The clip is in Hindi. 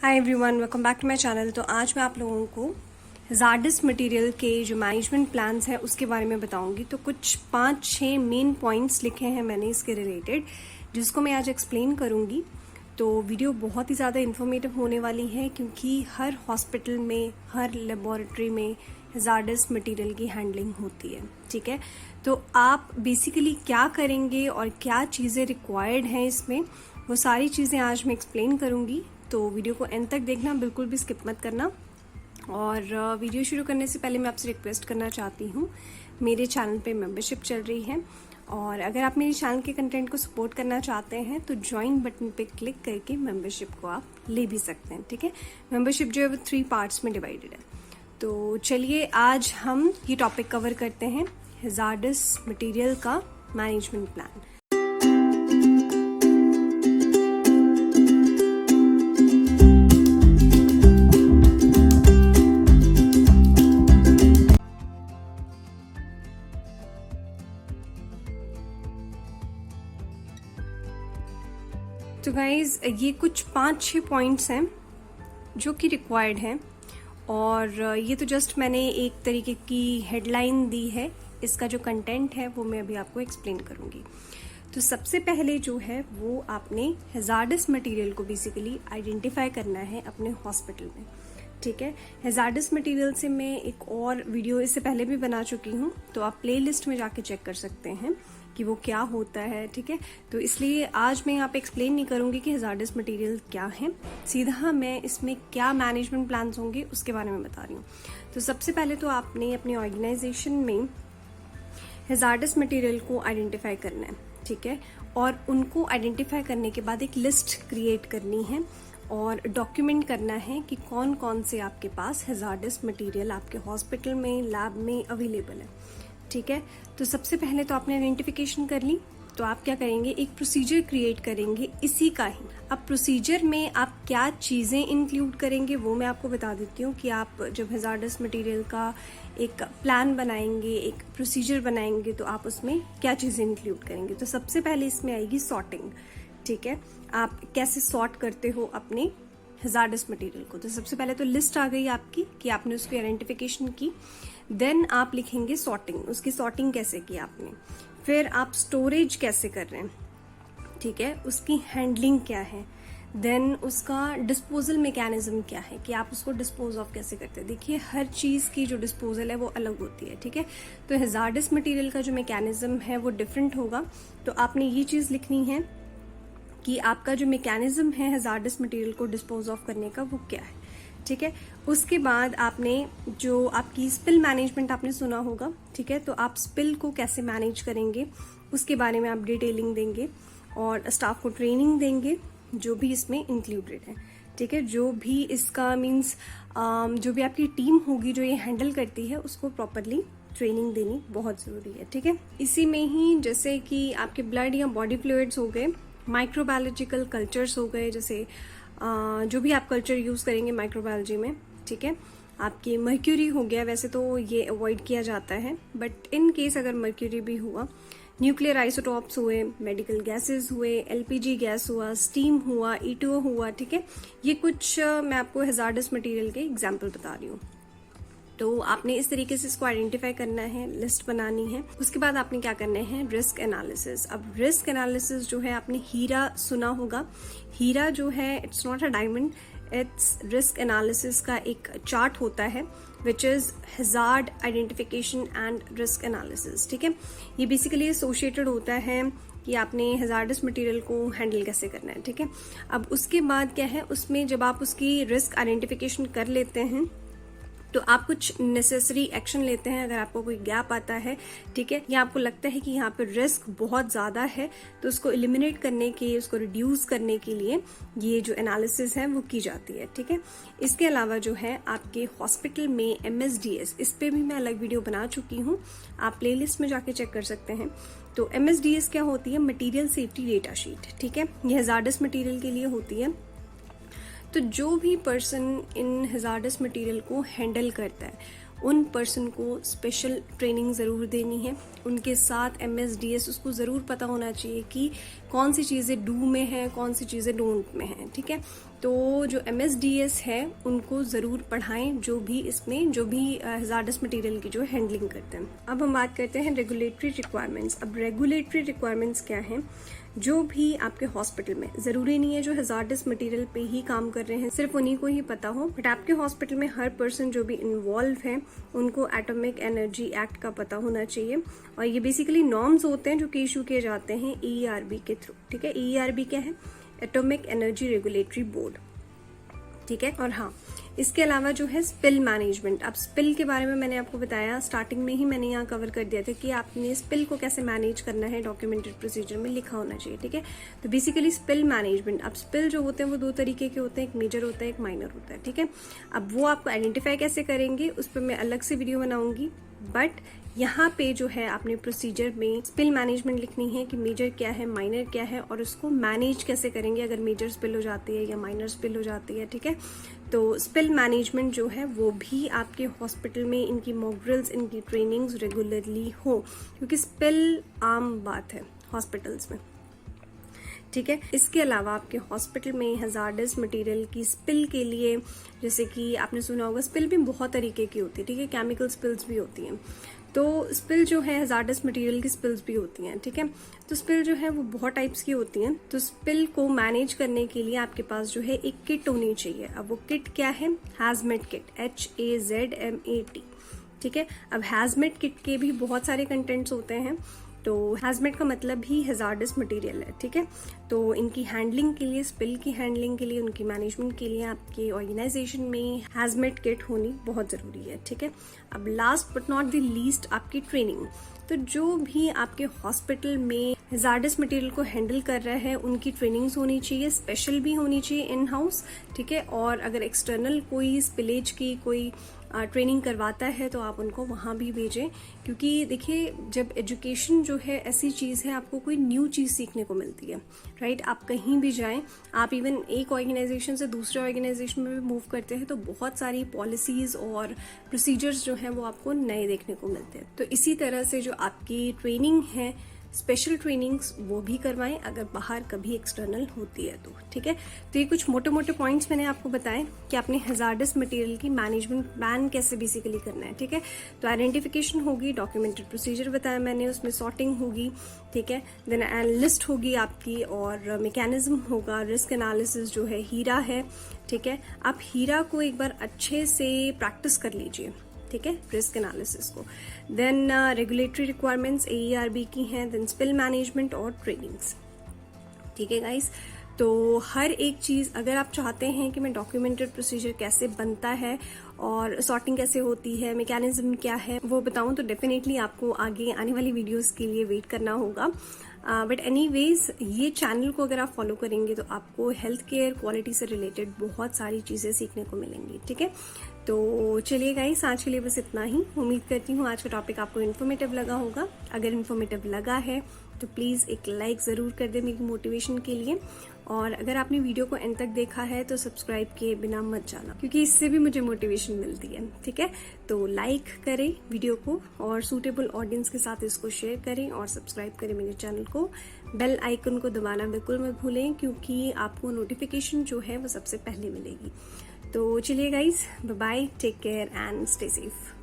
Hi everyone, welcome back to my channel. तो आज मैं आप लोगों को हजार्डस मटेरियल के जो मैनेजमेंट प्लान्स हैं उसके बारे में बताऊंगी। तो कुछ 5-6 मेन पॉइंट्स लिखे हैं मैंने इसके रिलेटेड, जिसको मैं आज एक्सप्लेन करूंगी। तो वीडियो बहुत ही ज़्यादा इन्फॉर्मेटिव होने वाली है, क्योंकि हर हॉस्पिटल में, हर लेबोरेटरी में हजार्डस मटेरियल की हैंडलिंग होती है। ठीक है, तो आप बेसिकली क्या करेंगे और क्या चीज़ें रिक्वायर्ड हैं इसमें, वो सारी चीज़ें आज मैं एक्सप्लेन करूंगी। तो वीडियो को एंड तक देखना, बिल्कुल भी स्किप मत करना। और वीडियो शुरू करने से पहले मैं आपसे रिक्वेस्ट करना चाहती हूँ, मेरे चैनल पे मेंबरशिप चल रही है, और अगर आप मेरे चैनल के कंटेंट को सपोर्ट करना चाहते हैं तो ज्वाइन बटन पे क्लिक करके मेंबरशिप को आप ले भी सकते हैं। ठीक है, मेंबरशिप जो है वो 3 पार्ट्स में डिवाइडेड है। तो चलिए आज हम ये टॉपिक कवर करते हैं, हजार्डस मटेरियल का मैनेजमेंट प्लान। तो गाइज, ये कुछ 5-6 पॉइंट्स हैं जो कि रिक्वायर्ड हैं, और ये तो जस्ट मैंने एक तरीके की हेडलाइन दी है। इसका जो कंटेंट है वो मैं अभी आपको एक्सप्लेन करूंगी। तो सबसे पहले जो है वो आपने हजार्डस मटेरियल को बेसिकली आइडेंटिफाई करना है अपने हॉस्पिटल में। ठीक है, हजार्डस मटेरियल से मैं एक और वीडियो इससे पहले भी बना चुकी हूँ, तो आप प्लेलिस्ट में जाके चेक कर सकते हैं कि वो क्या होता है। ठीक है, तो इसलिए आज मैं यहाँ पे एक्सप्लेन नहीं करूंगी कि हजार्डस मटेरियल क्या है, सीधा मैं इसमें क्या मैनेजमेंट प्लान्स होंगे उसके बारे में बता रही हूँ। तो सबसे पहले तो आपने अपनी ऑर्गेनाइजेशन में हजार्डस मटेरियल को आइडेंटिफाई करना है। ठीक है, और उनको आइडेंटिफाई करने के बाद एक लिस्ट क्रिएट करनी है और डॉक्यूमेंट करना है कि कौन कौन से आपके पास हजार्डस मटेरियल आपके हॉस्पिटल में, लैब में अवेलेबल है। ठीक है, तो सबसे पहले तो आपने आइडेंटिफिकेशन कर ली, तो आप क्या करेंगे, एक प्रोसीजर क्रिएट करेंगे इसी का ही। अब प्रोसीजर में आप क्या चीज़ें इंक्लूड करेंगे वो मैं आपको बता देती हूँ कि आप जब हजार्डस मटेरियल का एक प्लान बनाएंगे, एक प्रोसीजर बनाएंगे, तो आप उसमें क्या चीज़ें इंक्लूड करेंगे। तो सबसे पहले इसमें आएगी सॉर्टिंग। ठीक है, आप कैसे सॉर्ट करते हो अपने हजार्डस मटेरियल को। तो सबसे पहले तो लिस्ट आ गई आपकी कि आपने उसकी आइडेंटिफिकेशन की, देन आप लिखेंगे सॉर्टिंग, उसकी सॉर्टिंग कैसे की आपने, फिर आप स्टोरेज कैसे कर रहे हैं। ठीक है, उसकी हैंडलिंग क्या है, देन उसका डिस्पोजल मैकेनिज्म क्या है कि आप उसको डिस्पोज ऑफ कैसे करते हैं। देखिए, हर चीज़ की जो डिस्पोजल है वो अलग होती है। ठीक है, तो हजार्डस मटेरियल का जो मैकेनिज्म है वो डिफरेंट होगा। तो आपने ये चीज़ लिखनी है कि आपका जो मैकेनिज्म है हजार्डस मटेरियल को डिस्पोज ऑफ करने का वो क्या है। ठीक है, उसके बाद आपने जो आपकी स्पिल मैनेजमेंट आपने सुना होगा। ठीक है, तो आप स्पिल को कैसे मैनेज करेंगे उसके बारे में आप डिटेलिंग देंगे और स्टाफ को ट्रेनिंग देंगे जो भी इसमें इंक्लूडेड है। ठीक है, जो भी इसका मीन्स जो भी आपकी टीम होगी जो ये हैंडल करती है उसको प्रॉपरली ट्रेनिंग देनी बहुत ज़रूरी है। ठीक है, इसी में ही जैसे कि आपके ब्लड या बॉडी फ्लूइड्स हो गए, माइक्रोबायोलॉजिकल कल्चर्स हो गए, जैसे जो भी आप कल्चर यूज़ करेंगे माइक्रोबायोलॉजी में। ठीक है, आपके मर्क्यूरी हो गया, वैसे तो ये अवॉइड किया जाता है, बट इन केस अगर मर्क्यूरी भी हुआ, न्यूक्लियर आइसोटॉप्स हुए, मेडिकल गैसेस हुए, एलपीजी गैस हुआ, स्टीम हुआ, E2O हुआ। ठीक है, ये कुछ मैं आपको हजार्डस मटेरियल के एग्जाम्पल बता रही हूँ। तो आपने इस तरीके से इसको आइडेंटिफाई करना है, लिस्ट बनानी है। उसके बाद आपने क्या करना है, रिस्क एनालिसिस। अब रिस्क एनालिसिस जो है, आपने हीरा सुना होगा। हीरा जो है, it's not a diamond, it's risk analysis का एक चार्ट होता है which is hazard identification and risk analysis. ठीक है, ये बेसिकली एसोसिएटेड होता है कि आपने हजार्डस मटेरियल को हैंडल कैसे करना है। ठीक है, अब उसके बाद क्या है, उसमें जब आप उसकी रिस्क आइडेंटिफिकेशन कर लेते हैं तो आप कुछ नेसेसरी एक्शन लेते हैं। अगर आपको कोई गैप आता है, ठीक है, या आपको लगता है कि यहाँ पे रिस्क बहुत ज़्यादा है, तो उसको एलिमिनेट करने के, उसको रिड्यूस करने के लिए ये जो एनालिसिस है वो की जाती है। ठीक है, इसके अलावा जो है आपके हॉस्पिटल में MSDS, इस पे भी मैं अलग वीडियो बना चुकी हूँ, आप प्लेलिस्ट में जाके चेक कर सकते हैं। तो MSDS क्या होती है, मटीरियल सेफ्टी डेटा शीट। ठीक है, ये हजार्डस मटीरियल के लिए होती है। तो जो भी पर्सन इन हजार्डस मटेरियल को हैंडल करता है उन पर्सन को स्पेशल ट्रेनिंग ज़रूर देनी है। उनके साथ MSDS उसको ज़रूर पता होना चाहिए कि कौन सी चीज़ें डू में है, कौन सी चीज़ें डोंट में है। ठीक है, तो जो MSDS है उनको ज़रूर पढ़ाएं, जो भी हज़ार्डस मटेरियल की जो हैंडलिंग करते हैं। अब हम बात करते हैं रेगुलेटरी रिक्वायरमेंट्स। अब रेगुलेटरी रिक्वायरमेंट्स क्या हैं? जो भी आपके हॉस्पिटल में, ज़रूरी नहीं है जो हज़ार्डस मटेरियल पे ही काम कर रहे हैं सिर्फ उन्हीं को ही पता हो, बट आपके हॉस्पिटल में हर पर्सन जो भी इन्वॉल्व है उनको एटॉमिक एनर्जी एक्ट का पता होना चाहिए। और ये बेसिकली नॉर्म्स होते हैं जो कि इशू किए जाते हैं EERB के थ्रू। ठीक है, EERB क्या है? Atomic energy regulatory board. ठीक है, और हाँ, इसके अलावा जो है स्पिल मैनेजमेंट। अब स्पिल के बारे में मैंने आपको बताया, स्टार्टिंग में ही मैंने यहाँ कवर कर दिया था कि आपने स्पिल को कैसे मैनेज करना है, डॉक्यूमेंटेड प्रोसीजर में लिखा होना चाहिए। ठीक है, तो बेसिकली स्पिल मैनेजमेंट। अब स्पिल जो होते हैं वो 2 तरीके के होते हैं, एक मेजर होता है, एक माइनर होता है। ठीक है, अब वो आपको आइडेंटिफाई कैसे करेंगे उस पर मैं अलग से वीडियो बनाऊंगी, बट यहाँ पे जो है आपने प्रोसीजर में स्पिल मैनेजमेंट लिखनी है कि मेजर क्या है, माइनर क्या है, और उसको मैनेज कैसे करेंगे अगर मेजर स्पिल हो जाती है या माइनर स्पिल हो जाती है। ठीक है, तो स्पिल मैनेजमेंट जो है वो भी आपके हॉस्पिटल में इनकी मॉक ड्रिल्स, इनकी ट्रेनिंग्स रेगुलरली हो, क्योंकि स्पिल आम बात है हॉस्पिटल्स में। ठीक है, इसके अलावा आपके हॉस्पिटल में हज़ार्डस मटेरियल की स्पिल के लिए, जैसे कि आपने सुना होगा स्पिल भी बहुत तरीके की होती है। ठीक है, केमिकल स्पिल्स भी होती हैं, तो स्पिल जो है हज़ार्डस मटेरियल की स्पिल्स भी होती हैं। ठीक है, तो स्पिल जो है वो बहुत टाइप्स की होती हैं। तो स्पिल को मैनेज करने के लिए आपके पास जो है एक किट होनी चाहिए। अब वो किट क्या है? Hazmat kit, HAZMAT। ठीक है, अब हैजमेट किट के भी बहुत सारे कंटेंट्स होते हैं। तो हैजमेट का मतलब ही हज़ार्डस मटेरियल है। ठीक है, तो इनकी हैंडलिंग के लिए, स्पिल की हैंडलिंग के लिए, उनकी मैनेजमेंट के लिए आपके ऑर्गेनाइजेशन में हैजमेट किट होनी बहुत ज़रूरी है। ठीक है, अब last but not the least आपकी ट्रेनिंग। तो जो भी आपके हॉस्पिटल में हज़ार्डस मटेरियल को हैंडल कर रहा है उनकी ट्रेनिंग्स होनी चाहिए, स्पेशल भी होनी चाहिए इन हाउस। ठीक है, और अगर एक्सटर्नल कोई स्पिलेज की कोई ट्रेनिंग करवाता है तो आप उनको वहाँ भी भेजें, क्योंकि देखिए जब एजुकेशन जो है ऐसी चीज़ है, आपको कोई न्यू चीज़ सीखने को मिलती है। राइट, आप कहीं भी जाएं, आप इवन एक ऑर्गेनाइजेशन से दूसरे ऑर्गेनाइजेशन में भी मूव करते हैं तो बहुत सारी पॉलिसीज़ और प्रोसीजर्स जो हैं वो आपको नए देखने को मिलते हैं। तो इसी तरह से जो आपकी ट्रेनिंग है, स्पेशल ट्रेनिंग्स वो भी करवाएं अगर बाहर कभी एक्सटर्नल होती है तो। ठीक है, तो ये कुछ मोटे मोटे पॉइंट्स मैंने आपको बताए कि आपने हज़ार्डस मटेरियल की मैनेजमेंट प्लान कैसे बेसिकली करना है। ठीक है, तो आइडेंटिफिकेशन होगी, डॉक्यूमेंटेड प्रोसीजर बताया मैंने, उसमें सॉर्टिंग होगी। ठीक है, देन लिस्ट होगी आपकी, और मैकेनिज्म होगा, रिस्क एनालिसिस जो है, हीरा है। ठीक है, आप हीरा को एक बार अच्छे से प्रैक्टिस कर लीजिए। ठीक है, रिस्क एनालिसिस को। देन रेगुलेटरी रिक्वायरमेंट्स AERB की हैं, देन स्पिल मैनेजमेंट और ट्रेनिंग्स। ठीक है गाइस, तो हर एक चीज़ अगर आप चाहते हैं कि मैं डॉक्यूमेंटेड प्रोसीजर कैसे बनता है और सॉर्टिंग कैसे होती है, मैकेनिज्म क्या है वो बताऊं, तो डेफिनेटली आपको आगे आने वाली वीडियोस के लिए वेट करना होगा। बट एनीवेज ये चैनल को अगर आप फॉलो करेंगे तो आपको हेल्थ केयर क्वालिटी से रिलेटेड बहुत सारी चीज़ें सीखने को मिलेंगी। ठीक है, तो चलिए गाइस, आज के लिए बस इतना ही। उम्मीद करती हूँ आज का टॉपिक आपको इन्फॉर्मेटिव लगा होगा। अगर इन्फॉर्मेटिव लगा है तो प्लीज़ एक लाइक ज़रूर कर दें मेरी मोटिवेशन के लिए, और अगर आपने वीडियो को एंड तक देखा है तो सब्सक्राइब किए बिना मत जाना, क्योंकि इससे भी मुझे मोटिवेशन मिलती है। ठीक है, तो लाइक करें वीडियो को और सूटेबल ऑडियंस के साथ इसको शेयर करें और सब्सक्राइब करें मेरे चैनल को। बेल आइकन को दबाना बिल्कुल मत भूलें, क्योंकि आपको नोटिफिकेशन जो है वो सबसे पहले मिलेगी। तो चलिए guys, bye bye, take care and stay safe.